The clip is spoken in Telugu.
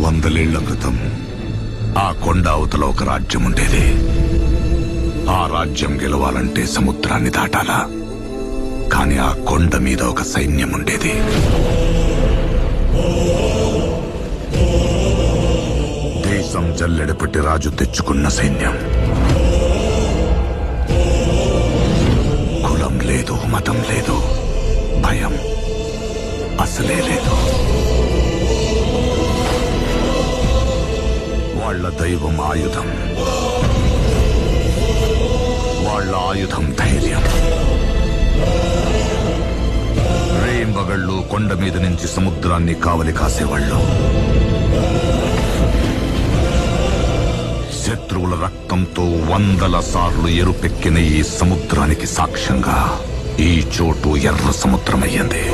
వందలేళ్ల క్రితం ఆ కొండ అవతల ఒక రాజ్యం ఉండేది. ఆ రాజ్యం గెలవాలంటే సముద్రాన్ని దాటాలా. కాని ఆ కొండ మీద ఒక సైన్యం ఉండేది. దేశం జల్లెడపట్టి రాజు తెచ్చుకున్న సైన్యం. కులం లేదు, మతం లేదు, భయం అసలే లేదు. వాళ్ళ దైవం ఆయుధం, వాళ్ళ ఆయుధం ధైర్యం. రేయింబగళ్ళు కొండ మీద నుంచి సముద్రాన్ని కావలి కాసేవాళ్ళు. శత్రువుల రక్తంతో 100 సార్లు ఎరుపెక్కిన ఈ సముద్రానికి సాక్ష్యంగా ఈ చోటు ఎర్ర సముద్రమయ్యింది.